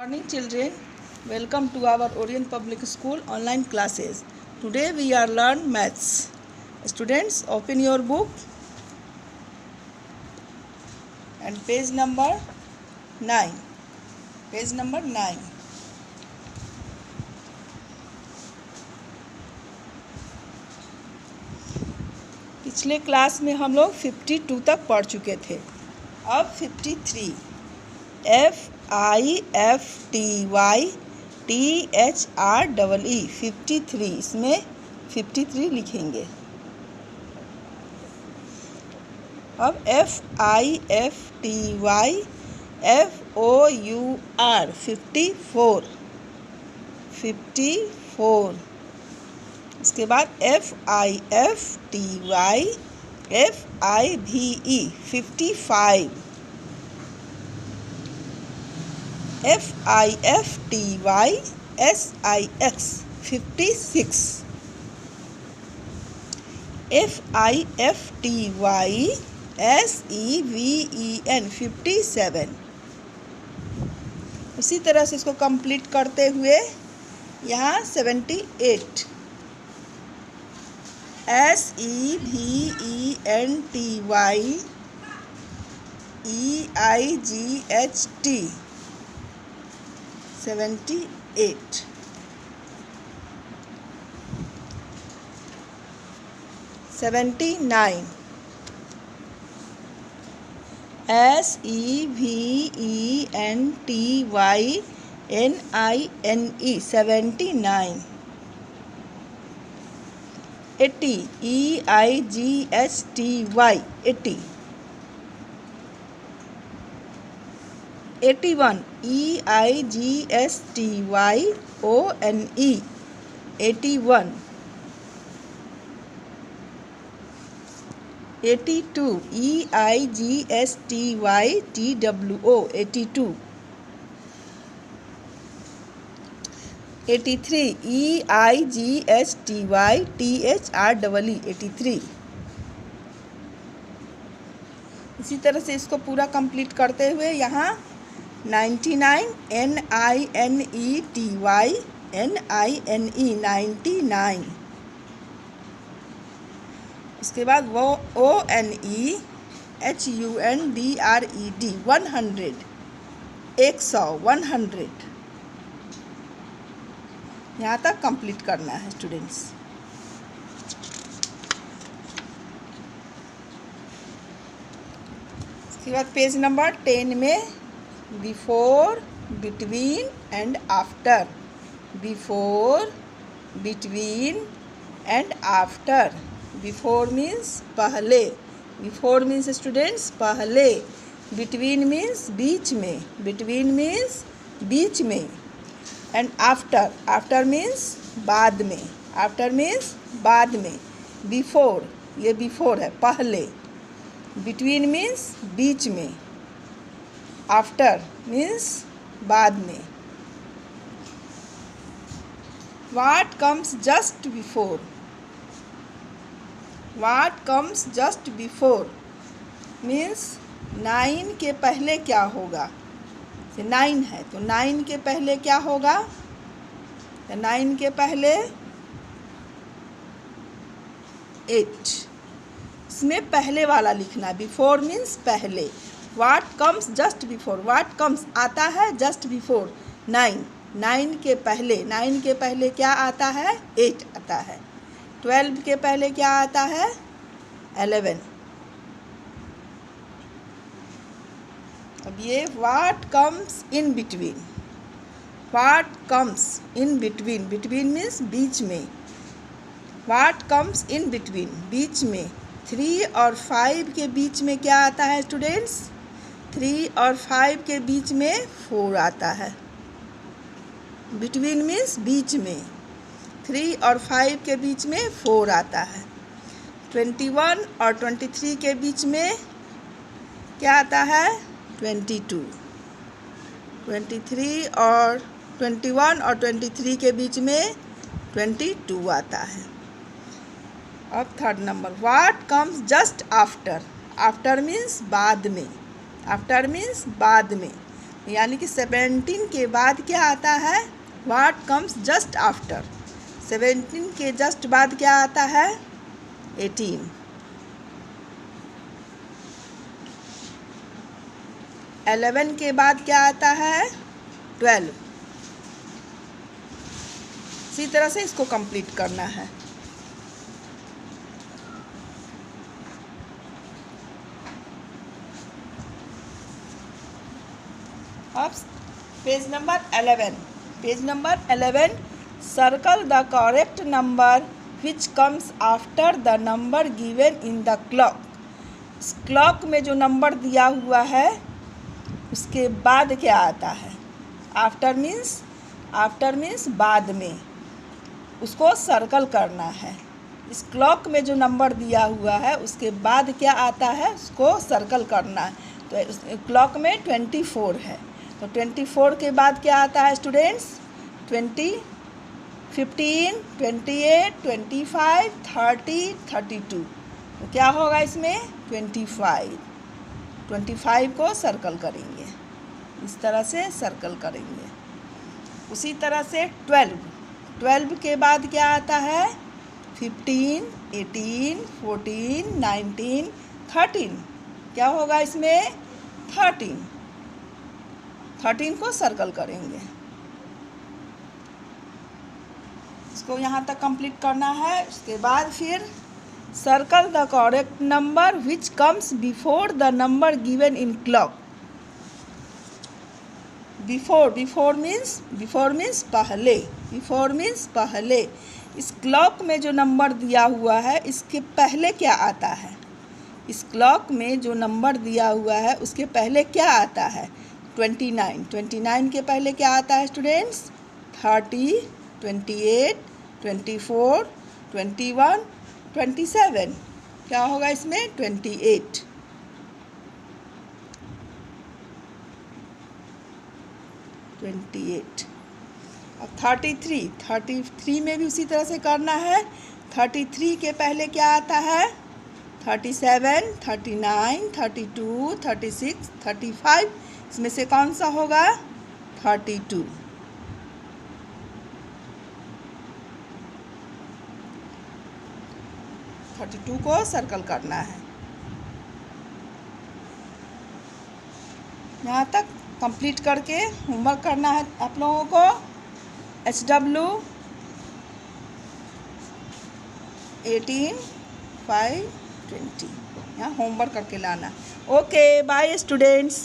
Morning children, welcome to our Orient Public School online classes. Today we are learn maths. Students, open your book and page number 9. Page number 9. पिछले class में हम लोग 52 तक पढ़ चुके थे. अब 53. FIFTY THREE 53. इसमें 53 लिखेंगे. अब FIFTY FOUR 54. इसके बाद FIFTY FIVE 55. FIFTY SIX 56. FIFTY SEVEN 57. उसी तरह से इसको कंप्लीट करते हुए यहाँ 78. SEVENTY EIGHT 78. 79. SEVENTYNINE 79. 80. EIGHTY 80. 81. EIGSTYONE 81. 82. EIGSTYTWO 82. 83. EIGSTYTHREE 83. इसी तरह से इसको पूरा कंप्लीट करते हुए यहाँ 99. NINETY NINE 99. इसके बाद ONEHUNDRED 100. 100. यहाँ तक कंप्लीट करना है स्टूडेंट्स. इसके बाद पेज नंबर 10 में before, between and after. Before, between and after. Before means पहले. बिफोर मीन्स स्टूडेंट्स पहले. बिटवीन मीन्स बीच में. बिटवीन मीन्स बीच में. एंड आफ्टर, आफ्टर मीन्स बाद में. आफ्टर मीन्स बाद में. बिफोर, ये बिफोर है पहले. बिटवीन मीन्स बीच में. आफ्टर मीन्स बाद में. What comes just before. What comes just before means 9 के पहले क्या होगा. 9 है तो 9 के पहले क्या होगा. 9 के पहले 8. इसमें पहले वाला लिखना. बिफोर मीन्स पहले. What comes just before. What comes आता है जस्ट बिफोर 9. 9 के पहले. 9 के पहले क्या आता है. 8 आता है. 12 के पहले क्या आता है. 11. अब ये what comes in between. What comes in between. Between means बीच में. व्हाट कम्स इन बिटवीन बीच में. 3 और 5 के बीच में क्या आता है स्टूडेंट्स. 3 और 5 के बीच में 4 आता है. बिटवीन मीन्स बीच में. 3 और 5 के बीच में 4 आता है. 21 और 23 के बीच में क्या आता है. 22. 23 और 21 और 23 के बीच में 22 आता है. अब third number. What comes just after. After means बाद में. आफ्टर मीन्स बाद में. यानी कि 17 के बाद क्या आता है, व्हाट कम्स जस्ट आफ्टर। 17 के जस्ट बाद क्या आता है, 18। 11 के बाद क्या आता है, 12। इसी तरह से इसको कंप्लीट करना है। अब page number 11। Page number 11, circle the correct number which comes after the number given in the clock. इस क्लॉक में जो नंबर दिया हुआ है उसके बाद क्या आता है, आफ्टर मीन्स बाद में, उसको सर्कल करना है। इस क्लॉक में जो नंबर दिया हुआ है उसके बाद क्या आता है, उसको सर्कल करना है। तो क्लॉक में 24 है, तो 24 के बाद क्या आता है स्टूडेंट्स, 20, 15, 28, 25, 30, 32। तो क्या होगा इसमें, 25 को सर्कल करेंगे, इस तरह से सर्कल करेंगे। उसी तरह से 12 के बाद क्या आता है, 15, 18, 14, 19, 13। क्या होगा इसमें, 13 को सर्कल करेंगे। इसको यहाँ तक कंप्लीट करना है। उसके बाद फिर circle the correct number which comes before the number given in clock. Before means पहले। इस क्लॉक में जो नंबर दिया हुआ है इसके पहले क्या आता है, इस क्लॉक में जो नंबर दिया हुआ है उसके पहले क्या आता है, 29 के पहले क्या आता है स्टूडेंट्स, 30, 28, 24, 21, 27। क्या होगा इसमें, 28। अब 33 में भी उसी तरह से करना है। 33 के पहले क्या आता है, 37, 39, 32, 36, 35। इसमें से कौन सा होगा, 32। को सर्कल करना है। यहाँ तक कंप्लीट करके होमवर्क करना है आप लोगों को। HW 18, 5, 20 यहाँ होमवर्क करके लाना। Okay bye students.